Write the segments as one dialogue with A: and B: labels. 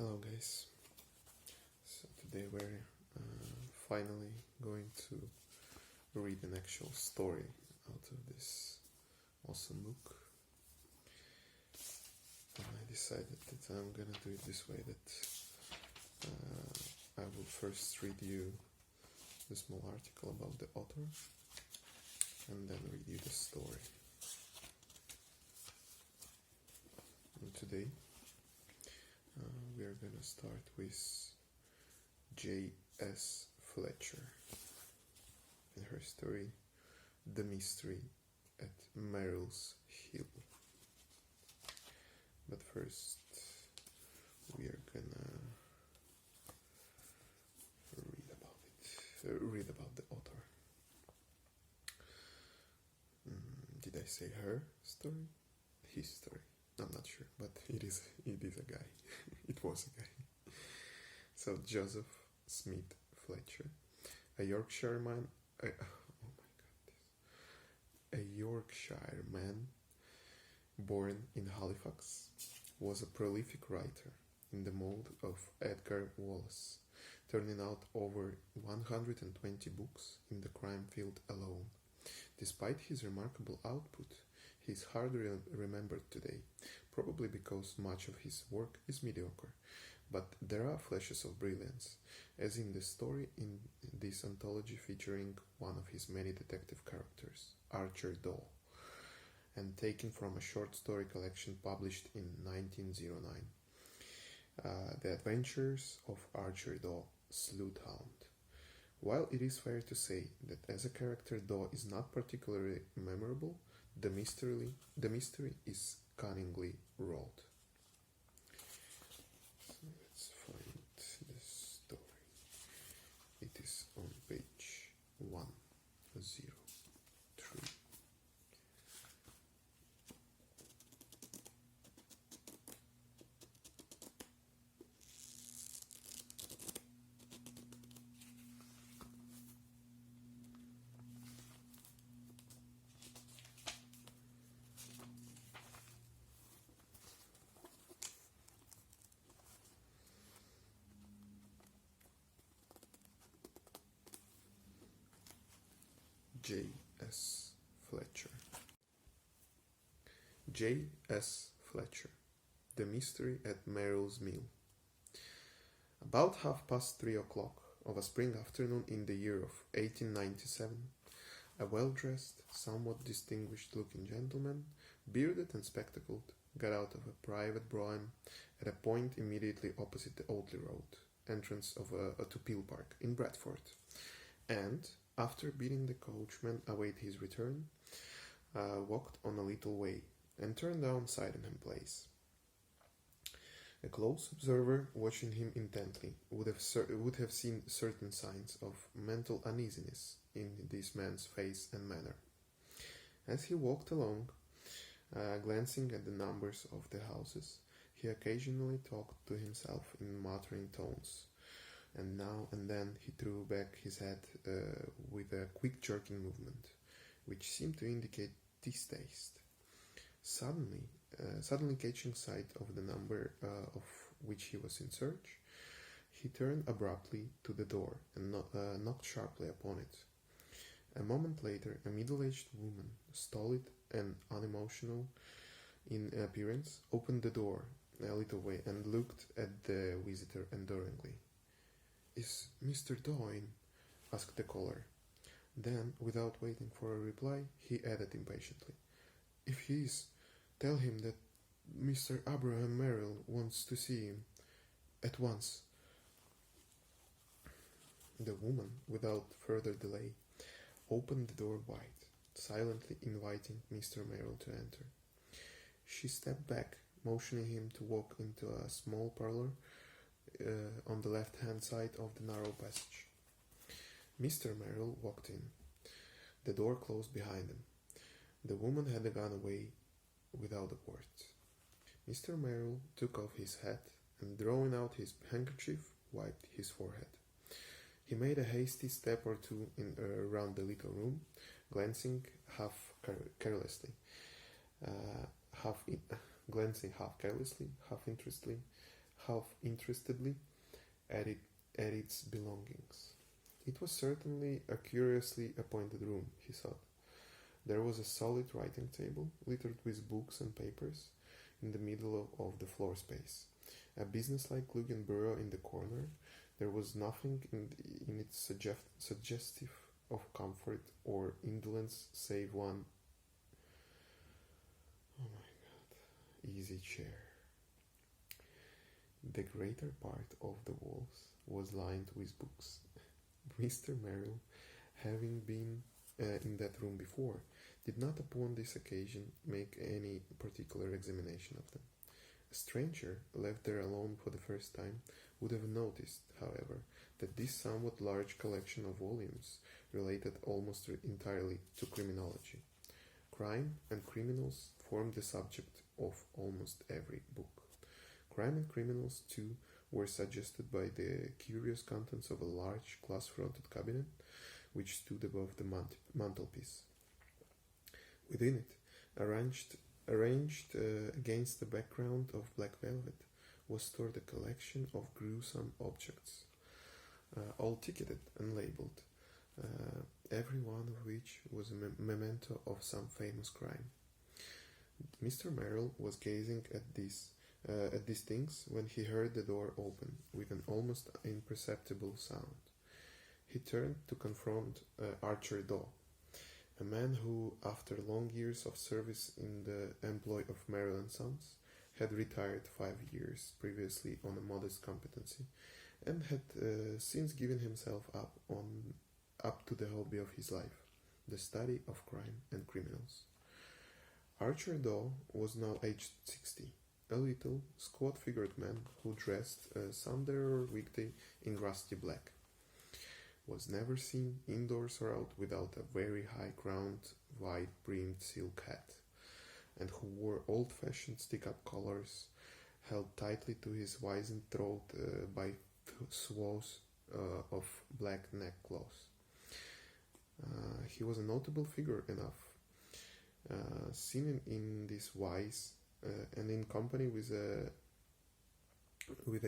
A: Hello guys, so today we're finally going to read an actual story out of this awesome book, and I decided that I'm gonna do it this way, that I will first read you the small article about the author and then read you the story. And today we are gonna start with J.S. Fletcher and her story, The Mystery at Merrill's Hill. But first, we are gonna read about the author. Did I say her story? His story? I'm not sure, but it is a guy. It was a guy. So Joseph Smith Fletcher, a Yorkshire man, a Yorkshire man born in Halifax, was a prolific writer in the mold of Edgar Wallace, turning out over 120 books in the crime field alone. Despite his remarkable output, he is hardly remembered today, probably because much of his work is mediocre, but there are flashes of brilliance, as in the story in this anthology featuring one of his many detective characters, Archer Daw, and taken from a short story collection published in 1909, The Adventures of Archer Daw, Sleuthhound. While it is fair to say that as a character Daw is not particularly memorable, the mystery is cunningly wrought. So let's find the story. It is on page 103. J.S. Fletcher. J.S. Fletcher, The Mystery at Merrill's Mill. About 3:30 of a spring afternoon in the year of 1897, a well-dressed, somewhat distinguished-looking gentleman, bearded and spectacled, got out of a private brougham at a point immediately opposite the Otley Road, entrance to Peel Park in Bradford, and, after bidding the coachman await his return, walked on a little way and turned down Sydenham Place. A close observer, watching him intently, would have seen certain signs of mental uneasiness in this man's face and manner. As he walked along, glancing at the numbers of the houses, he occasionally talked to himself in muttering tones, and now and then he threw back his head with a quick jerking movement, which seemed to indicate distaste. Suddenly catching sight of the number of which he was in search, he turned abruptly to the door and knocked sharply upon it. A moment later, a middle-aged woman, stolid and unemotional in appearance, opened the door a little way and looked at the visitor enduringly. "Is Mr. Daw in?" asked the caller. Then, without waiting for a reply, he added impatiently, "If he is, tell him that Mr. Abraham Merril wants to see him at once." The woman, without further delay, opened the door wide, silently inviting Mr. Merril to enter. She stepped back, motioning him to walk into a small parlor on the left-hand side of the narrow passage. Mr. Merril walked in. The door closed behind him. The woman had gone away without a word. Mr. Merril took off his hat and, drawing out his handkerchief, wiped his forehead. He made a hasty step or two around the little room, glancing half carelessly, half interestedly, half interestedly at its belongings. It was certainly a curiously appointed room, he thought. There was a solid writing table, littered with books and papers, in the middle of the floor space. A business-like looking bureau in the corner. There was nothing in it suggestive of comfort or indolence save one, oh my god, easy chair. The greater part of the walls was lined with books. Mr. Merrill, having been in that room before, did not upon this occasion make any particular examination of them. A stranger, left there alone for the first time, would have noticed, however, that this somewhat large collection of volumes related almost entirely to criminology. Crime and criminals formed the subject of almost every book. Crime and criminals, too, were suggested by the curious contents of a large glass-fronted cabinet which stood above the mantelpiece. Within it, arranged against the background of black velvet, was stored a collection of gruesome objects, all ticketed and labeled, every one of which was a memento of some famous crime. Mr. Merrill was gazing at these things when he heard the door open with an almost imperceptible sound. He turned to confront Archer Daw, a man who, after long years of service in the employ of Merril and Sons, had retired 5 years previously on a modest competency, and had since given himself up to the hobby of his life, the study of crime and criminals. Archer Daw was now aged 60, a little, squat-figured man who dressed Sunday or weekday in rusty black, was never seen, indoors or out, without a very high-crowned, wide-brimmed silk hat, and who wore old-fashioned stick-up collars held tightly to his wizened throat by swaths of black neckcloths. He was a notable figure enough, seen in this wise and in company with a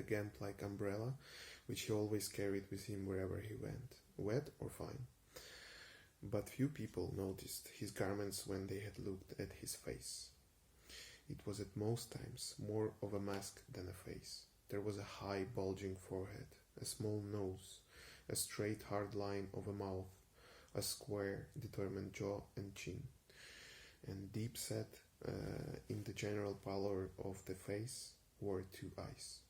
A: gant-like umbrella, which he always carried with him wherever he went, wet or fine. But few people noticed his garments when they had looked at his face. It was at most times more of a mask than a face. There was a high bulging forehead, a small nose, a straight hard line of a mouth, a square determined jaw and chin, and deep set in the general pallor of the face were 2 eyes,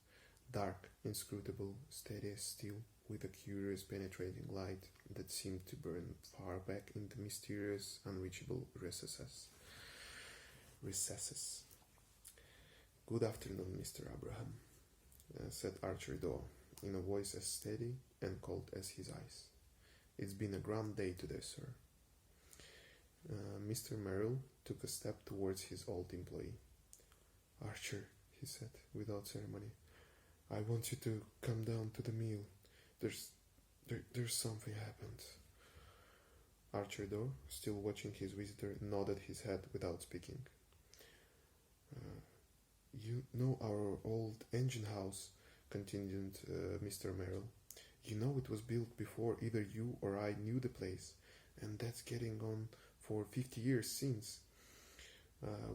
A: dark, inscrutable, steady as steel, with a curious penetrating light that seemed to burn far back in the mysterious, unreachable recesses. "Good afternoon, Mr. Abraham," said Archer Daw, in a voice as steady and cold as his eyes. "It's been a grand day today, sir." Mr. Merrill took a step towards his old employee. "Archer," he said, without ceremony, "I want you to come down to the mill. There's something happened." Archer Daw, still watching his visitor, nodded his head without speaking. "You know our old engine house," continued Mr. Merrill. "You know it was built before either you or I knew the place, and that's getting on for 50 years since.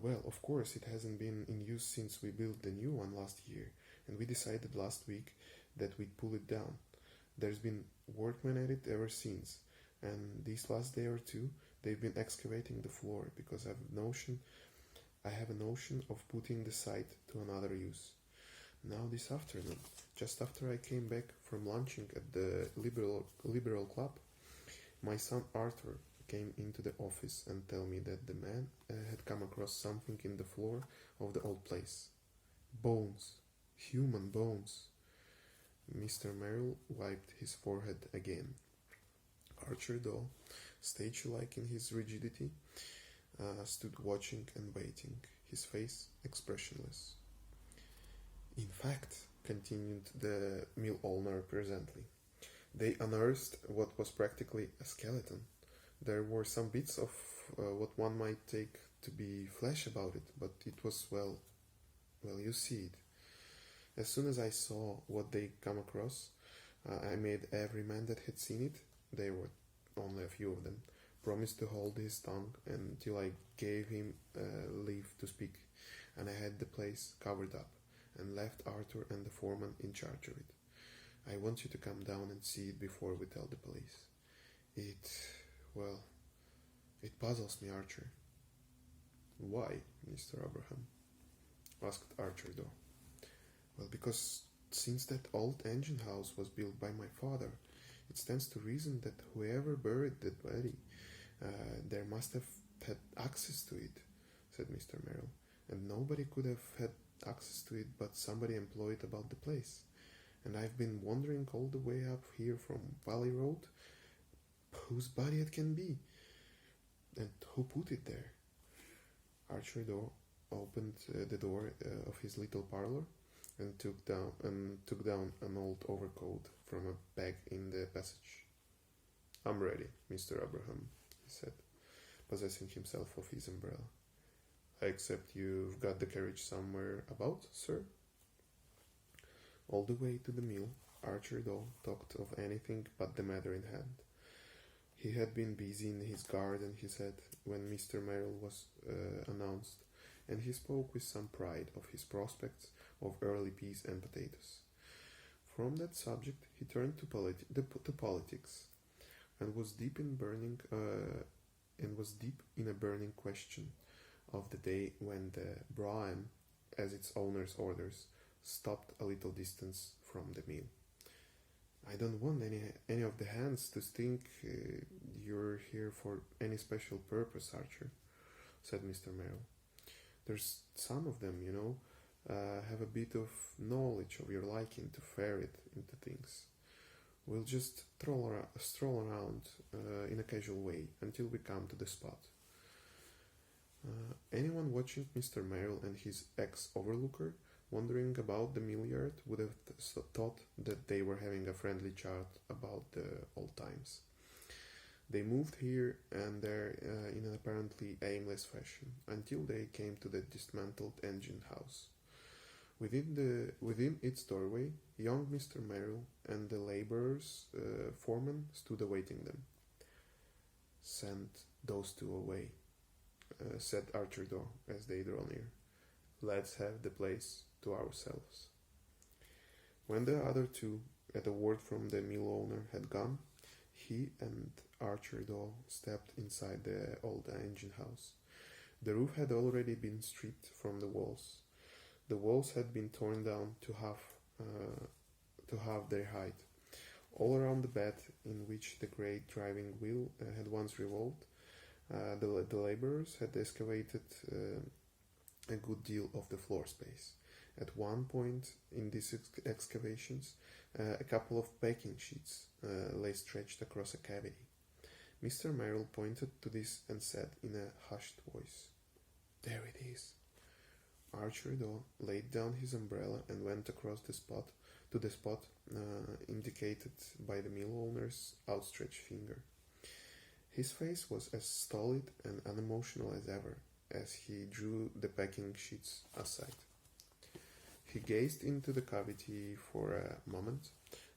A: Well, of course, it hasn't been in use since we built the new one last year, and we decided last week that we'd pull it down. There's been workmen at it ever since, and this last day or two they've been excavating the floor, because I have a notion of putting the site to another use. Now this afternoon, just after I came back from lunching at the Liberal Club, my son Arthur came into the office and tell me that the man had come across something in the floor of the old place. Bones. Human bones." Mr. Merrill wiped his forehead again. Archer Daw, statue-like in his rigidity, stood watching and waiting, his face expressionless. "In fact," continued the mill owner presently, "they unearthed what was practically a skeleton. There were some bits of what one might take to be flesh about it, but it was, well, you see it. As soon as I saw what they come across, I made every man that had seen it, there were only a few of them, promise to hold his tongue until I gave him leave to speak, and I had the place covered up, and left Arthur and the foreman in charge of it. I want you to come down and see it before we tell the police. Well, it puzzles me, Archer. Why, Mr. Abraham? Asked Archer, though. Well, because since that old engine house was built by my father, it stands to reason that whoever buried that body, there must have had access to it, said Mr. Merrill, and nobody could have had access to it but somebody employed about the place. And I've been wondering all the way up here from Valley Road whose body it can be, and who put it there. Archer opened the door of his little parlor and took down an old overcoat from a bag in the passage. I'm ready, Mr. Abraham, he said, possessing himself of his umbrella. I accept you've got the carriage somewhere about, sir? All the way to the mill, Archer talked of anything but the matter in hand. He had been busy in his garden, he said, when Mr. Merrill was announced, and he spoke with some pride of his prospects of early peas and potatoes. From that subject he turned to politics, and was deep in a burning question of the day when the brougham, as its owner's orders, stopped a little distance from the mill. I don't want any of the hands to think you're here for any special purpose, Archer, said Mr. Merrill. There's some of them, have a bit of knowledge of your liking to ferret into things. We'll just stroll around in a casual way until we come to the spot. Anyone watching Mr. Merrill and his ex-overlooker wandering about the mill yard would have thought that they were having a friendly chat about the old times. They moved here and there in an apparently aimless fashion until they came to the dismantled engine house. Within its doorway, young Mr. Merrill and the laborers' foreman stood awaiting them. Send those two away, said Archer as they drew near. Let's have the place to ourselves. When the other two, at a word from the mill owner, had gone, he and Archer stepped inside the old engine house. The roof had already been stripped from the walls. The walls had been torn down to half their height. All around the bed, in which the great driving wheel had once revolved, the laborers had excavated a good deal of the floor space. At one point in these excavations, a couple of packing sheets lay stretched across a cavity. Mr. Merrill pointed to this and said in a hushed voice, "There it is." Archer laid down his umbrella and went across to the spot indicated by the mill owner's outstretched finger. His face was as stolid and unemotional as ever as he drew the packing sheets aside. He gazed into the cavity for a moment,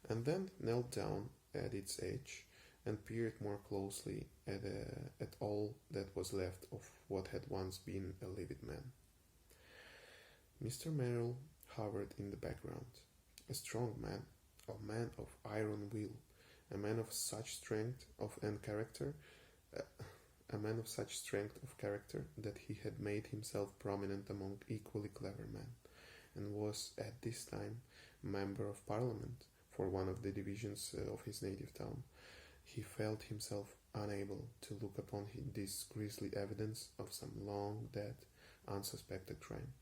A: and then knelt down at its edge and peered more closely at all that was left of what had once been a livid man. Mr. Merrill hovered in the background, a strong man, a man of iron will, a man of such strength of character that he had made himself prominent among equally clever men, and was at this time member of Parliament for one of the divisions of his native town. He felt himself unable to look upon this grisly evidence of some long-dead, unsuspected crime.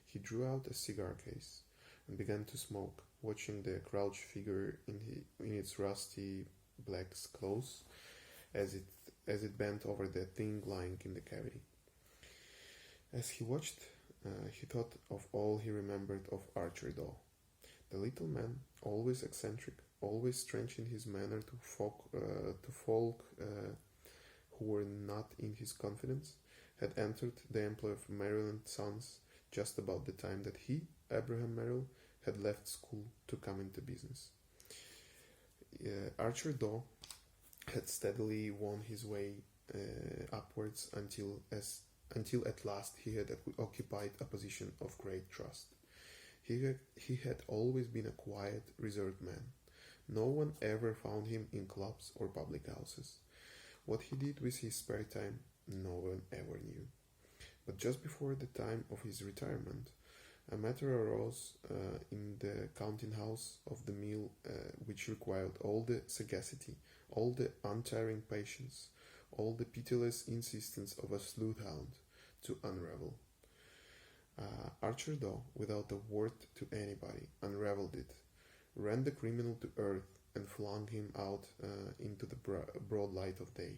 A: He drew out a cigar case and began to smoke, watching the crouched figure in its rusty black clothes as it bent over the thing lying in the cavity. As he watched, he thought of all he remembered of Archer Daw. The little man, always eccentric, always strange in his manner to folk who were not in his confidence, had entered the employ of Merril and Sons just about the time that he, Abraham Merrill, had left school to come into business. Archer Daw had steadily won his way upwards until at last he had occupied a position of great trust. He had always been a quiet, reserved man. No one ever found him in clubs or public houses. What he did with his spare time, no one ever knew. But just before the time of his retirement, a matter arose in the counting house of the mill which required all the sagacity, all the untiring patience, all the pitiless insistence of a sleuth hound to unravel. Archer Daw, without a word to anybody, unraveled it, ran the criminal to earth, and flung him out into the broad light of day,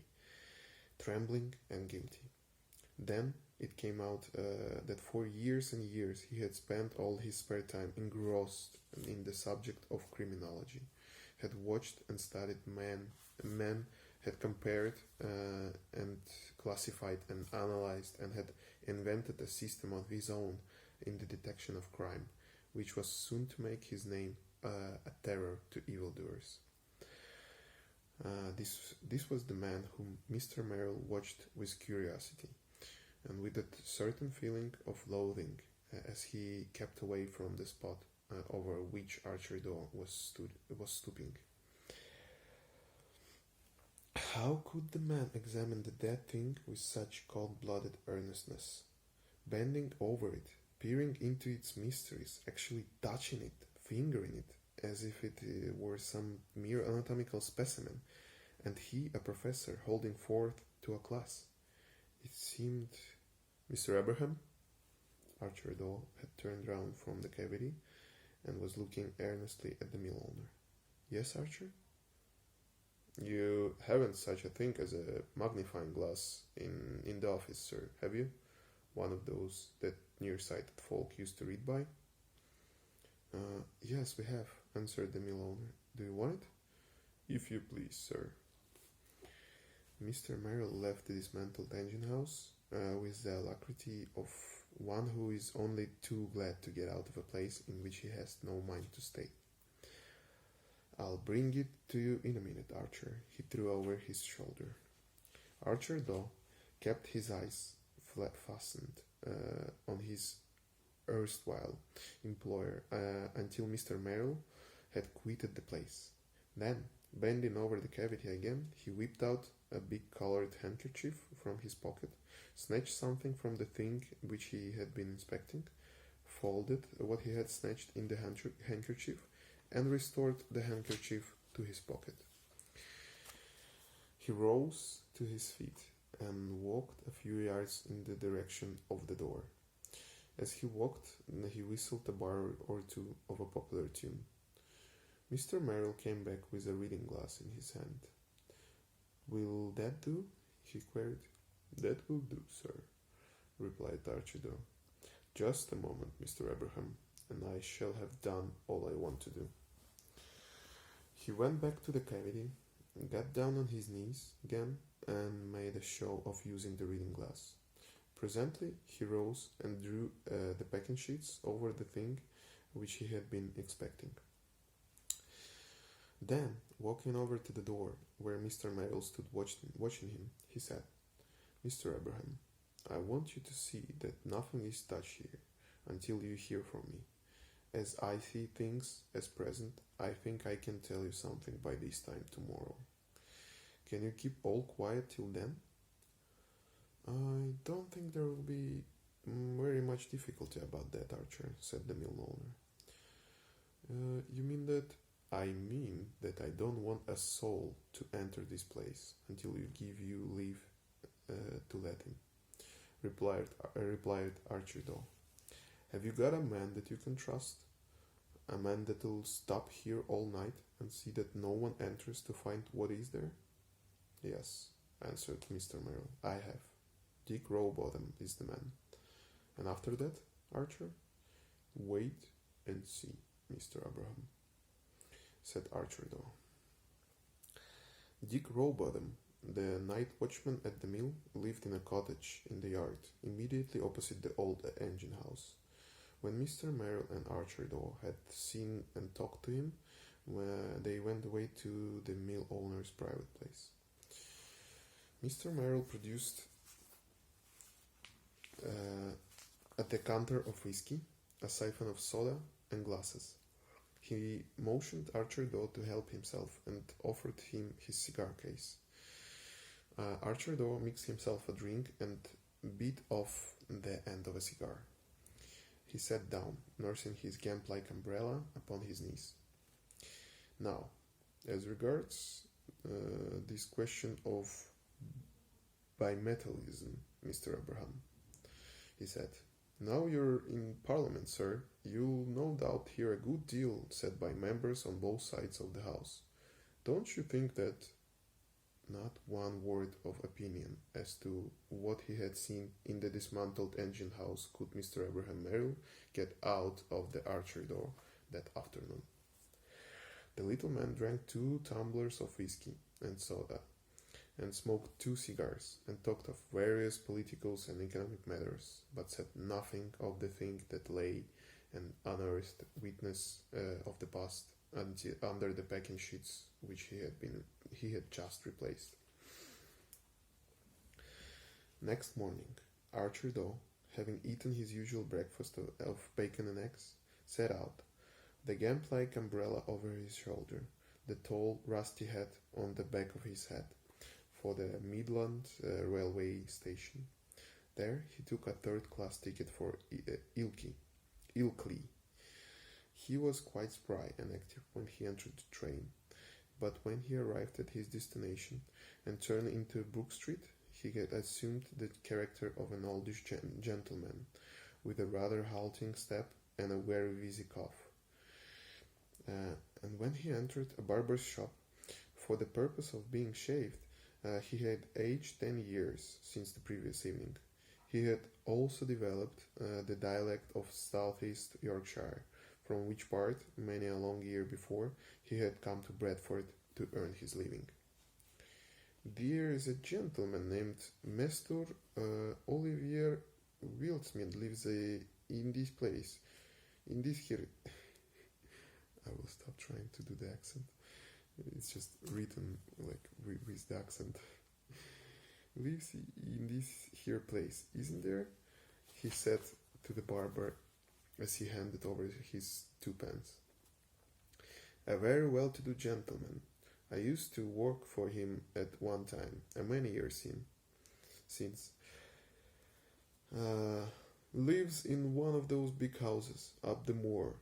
A: trembling and guilty. Then it came out that for years and years he had spent all his spare time engrossed in the subject of criminology, had watched and studied men, had compared and classified and analyzed, and had invented a system of his own in the detection of crime, which was soon to make his name a terror to evildoers. This was the man whom Mr. Merrill watched with curiosity, and with a certain feeling of loathing as he kept away from the spot over which Archer Daw was stooping. How could the man examine the dead thing with such cold-blooded earnestness, bending over it, peering into its mysteries, actually touching it, fingering it, as if it were some mere anatomical specimen, and he, a professor, holding forth to a class? It seemed... Mr. Abraham? Archer Daw had turned round from the cavity and was looking earnestly at the mill owner. Yes, Archer? You haven't such a thing as a magnifying glass in the office, sir, have you? One of those that nearsighted folk used to read by? Yes, we have, answered the mill owner. Do you want it? If you please, sir. Mr. Merrill left the dismantled engine house with the alacrity of one who is only too glad to get out of a place in which he has no mind to stay. I'll bring it to you in a minute, Archer, he threw over his shoulder. Archer Daw kept his eyes fastened on his erstwhile employer until Mr. Merrill had quitted the place. Then, bending over the cavity again, he whipped out a big colored handkerchief from his pocket, snatched something from the thing which he had been inspecting, folded what he had snatched in the handkerchief, and restored the handkerchief to his pocket. He rose to his feet and walked a few yards in the direction of the door. As he walked, he whistled a bar or two of a popular tune. Mr. Merrill came back with a reading glass in his hand. Will that do? He queried. That will do, sir, replied Archer Daw. Just a moment, Mr. Abraham, and I shall have done all I want to do. He went back to the cavity, got down on his knees again, and made a show of using the reading glass. Presently he rose and drew the packing sheets over the thing which he had been expecting. Then, walking over to the door where Mr. Merrill stood watching him, he said, Mr. Abraham, I want you to see that nothing is touched here until you hear from me. As I see things as present, I think I can tell you something by this time tomorrow. Can you keep all quiet till then? I don't think there will be very much difficulty about that, Archer, said the mill owner. You mean that? I mean that I don't want a soul to enter this place until you give you leave to let him, replied Archer Daw. Have you got a man that you can trust? A man that'll stop here all night and see that no one enters to find what is there? Yes, answered Mr. Merrill, I have. Dick Rowbottom is the man. And after that, Archer? Wait and see, Mr. Abraham, said Archer Daw. Dick Rowbottom, the night watchman at the mill, lived in a cottage in the yard, immediately opposite the old engine house, When Mr. Merrill and Archer Daw had seen and talked to him, they went away to the mill owner's private place. Mr. Merrill produced a decanter of whiskey, a siphon of soda, and glasses. He motioned Archer Daw to help himself and offered him his cigar case. Archer Daw mixed himself a drink and bit off the end of a cigar. He sat down, nursing his gamp-like umbrella upon his knees. Now, as regards this question of bimetallism, Mr. Abraham, he said, now you're in Parliament, sir. You'll no doubt hear a good deal said by members on both sides of the House. Don't you think that not one word of opinion as to what he had seen in the dismantled engine house could Mr. Abraham Merrill get out of the Archer Daw that afternoon? The little man drank 2 tumblers of whiskey and soda, and smoked 2 cigars, and talked of various political and economic matters, but said nothing of the thing that lay an unearthed witness of the past under the packing sheets which he had just replaced. Next morning, Archer Daw, having eaten his usual breakfast of bacon and eggs, set out, the gamp-like umbrella over his shoulder, the tall, rusty hat on the back of his head, for the Midland railway station. There he took a third-class ticket for Ilkley. He was quite spry and active when he entered the train, but when he arrived at his destination and turned into Brook Street, he had assumed the character of an oldish gentleman, with a rather halting step and a very wheezy cough. And when he entered a barber's shop for the purpose of being shaved, he had aged 10 years since the previous evening. He had also developed the dialect of southeast Yorkshire, from which part, many a long year before, he had come to Bradford to earn his living. There is a gentleman named Mr. Olivier Wildsmith lives in this place. In this here... I will stop trying to do the accent. It's just written like with the accent. Lives in this here place, isn't there? He said to the barber as he handed over his 2 pence. A very well-to-do gentleman. I used to work for him at one time, many years since. Lives in one of those big houses up the moor,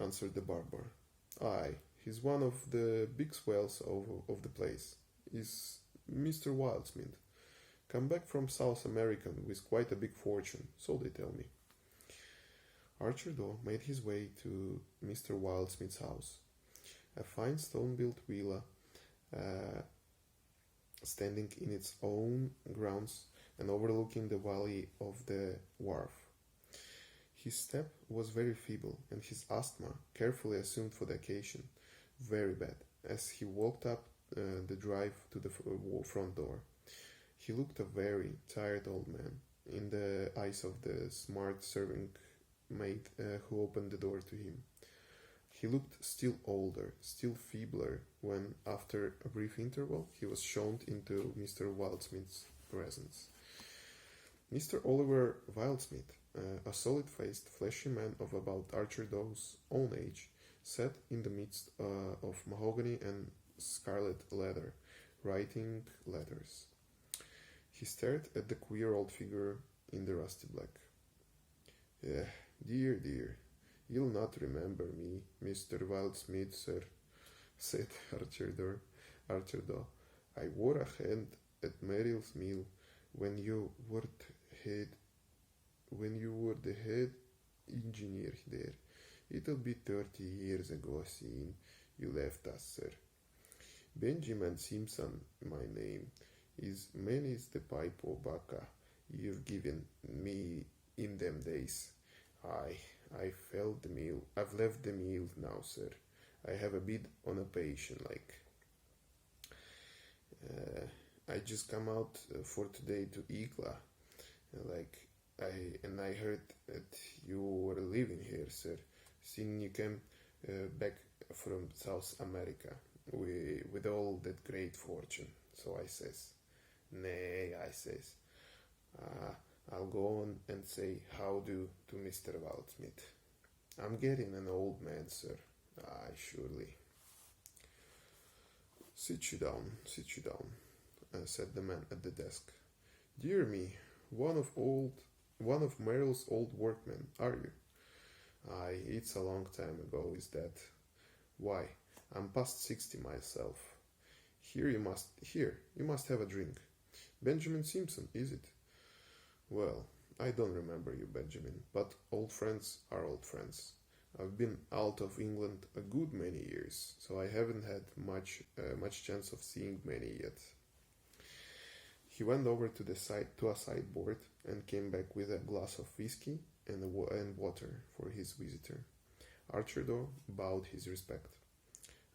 A: answered the barber. Aye, he's one of the big swells of the place. Is Mr. Wildsmith. Come back from South America with quite a big fortune, so they tell me. Archer Daw made his way to Mr. Wildsmith's house, a fine stone-built villa standing in its own grounds and overlooking the valley of the Wharf. His step was very feeble, and his asthma, carefully assumed for the occasion, very bad, as he walked up the drive to the front door. He looked a very tired old man, in the eyes of the smart serving maid who opened the door to him. He looked still older, still feebler, when, after a brief interval, he was shown into Mr. Wildsmith's presence. Mr. Oliver Wildsmith, a solid-faced, fleshy man of about Archer Daw's own age, sat in the midst of mahogany and scarlet leather, writing letters. He stared at the queer old figure in the rusty black. Dear, you'll not remember me, Mr. Wildsmith, sir, said Archer Daw. I wore a hand at Merrill's mill when you were the head engineer there. It'll be 30 years ago, seeing you left us, sir. Benjamin Simpson, my name, is many's the pipe o' bacca you've given me in them days. I've left the mill now, sir. I have a bit on a patient, like. I just come out for today to Ikla, like I heard that you were living here, sir, since you came back from South America with all that great fortune. So I says, nay, I says, uh, I'll go on and say how do to Mr. Waldsmith. I'm getting an old man, sir. Aye, surely. Sit you down, said the man at the desk. Dear me, one of old, one of Merrill's old workmen, are you? Aye, it's a long time ago, is that? Why, I'm past 60 myself. Here, you must have a drink. Benjamin Simpson, is it? Well, I don't remember you, Benjamin, but old friends are old friends. I've been out of England a good many years, so I haven't had much chance of seeing many yet. He went over to a sideboard and came back with a glass of whiskey and water for his visitor. Archer bowed his respect.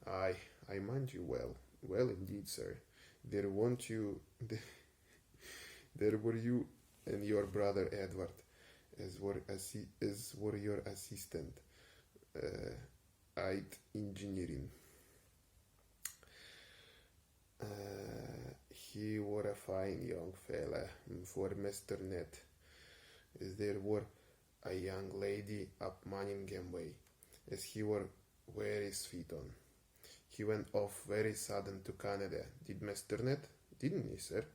A: Aye, I mind you well. Well indeed, sir. There weren't you there were you and your brother Edward, as were your assistant, at engineering. He were a fine young fella for Mr. Ned, as there were a young lady up Manningham way, as he were very sweet on. He went off very sudden to Canada, did Mr. Ned, didn't he, sir?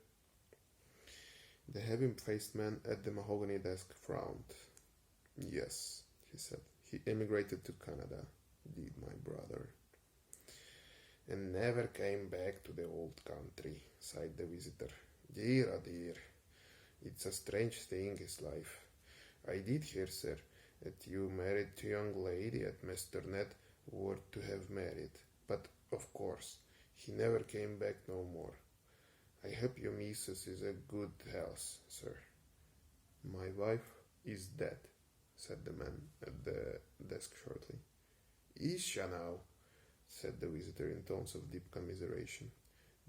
A: The heavy-faced man at the mahogany desk frowned. Yes, he said. He emigrated to Canada, did my brother. And never came back to the old country, sighed the visitor. Dear, oh dear, it's a strange thing, is life. I did hear, sir, that you married to young lady at Mr. Ned were to have married, but of course, he never came back no more. I hope your missus is a good health, sir. My wife is dead, said the man at the desk shortly. Is she now? Said the visitor in tones of deep commiseration.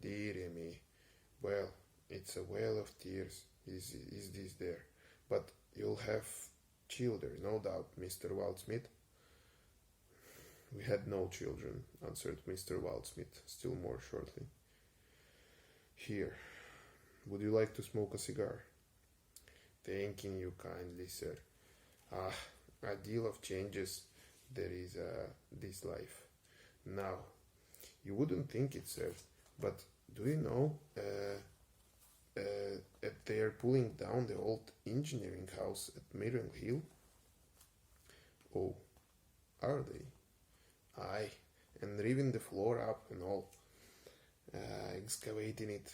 A: Dearie me. Well, it's a well of tears, is this there. But you'll have children, no doubt, Mr. Waldsmith. We had no children, answered Mr. Waldsmith, still more shortly. Here, would you like to smoke a cigar? Thanking you kindly, sir. Ah, a deal of changes there is this life. Now, you wouldn't think it, sir, but do you know that they are pulling down the old engineering house at Merril Hill? Oh, are they? Aye, and riving the floor up and all, excavating it.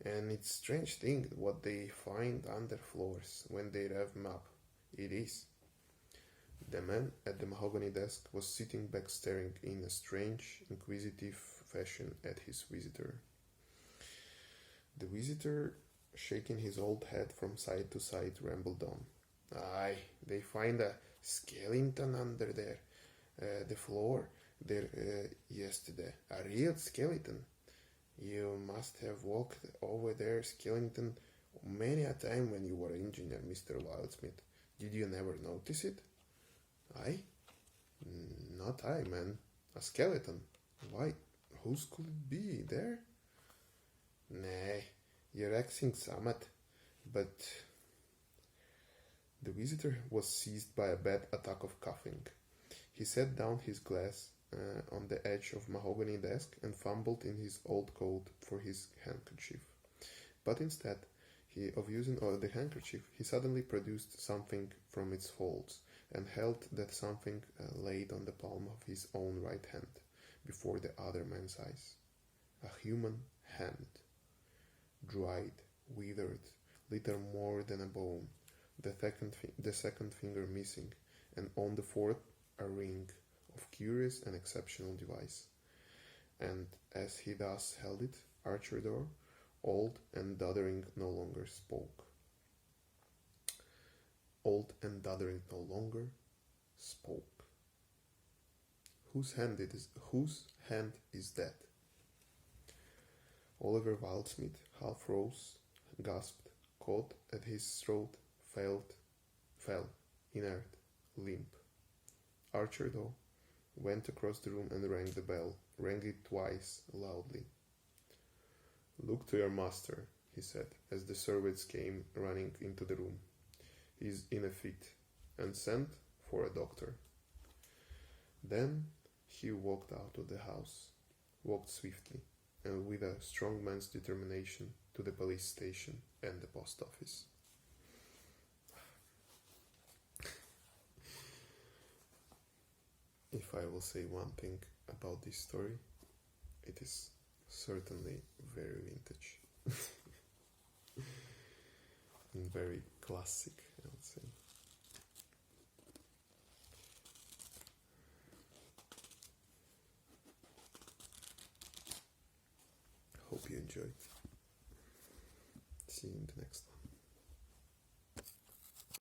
A: And it's strange thing what they find under floors when they rev them up. It is. The man at the mahogany desk was sitting back staring in a strange, inquisitive fashion at his visitor. The visitor, shaking his old head from side to side, rambled on. Aye, they find a skeleton under there, the floor there yesterday. A real skeleton. You must have walked over there, skeleton, many a time when you were engineer, Mr. Wildsmith. Did you never notice it? I? Not I, man. A skeleton. Why, whose could it be there? Nay, you're acting somewhat, but... The visitor was seized by a bad attack of coughing. He set down his glass on the edge of mahogany desk and fumbled in his old coat for his handkerchief. But instead of using the handkerchief, he suddenly produced something from its folds and held that something laid on the palm of his own right hand before the other man's eyes. A human hand, dried, withered, little more than a bone, the second finger missing, and on the fourth a ring of curious and exceptional device. And as he thus held it, Archerdor, old and doddering, no longer spoke. Old and doddering no longer spoke. Whose hand is that? Oliver Wildsmith half rose, gasped, caught at his throat, fell, inert, limp. Archer, though, went across the room and rang the bell, rang it twice, loudly. "Look to your master," he said, as the servants came running into the room. "He's in a fit, and send for a doctor." Then he walked out of the house, walked swiftly, and with a strong man's determination, to the police station and the post office. If I will say one thing about this story, it is certainly very vintage. And very classic, I would say. Hope you enjoyed. See you in the next one.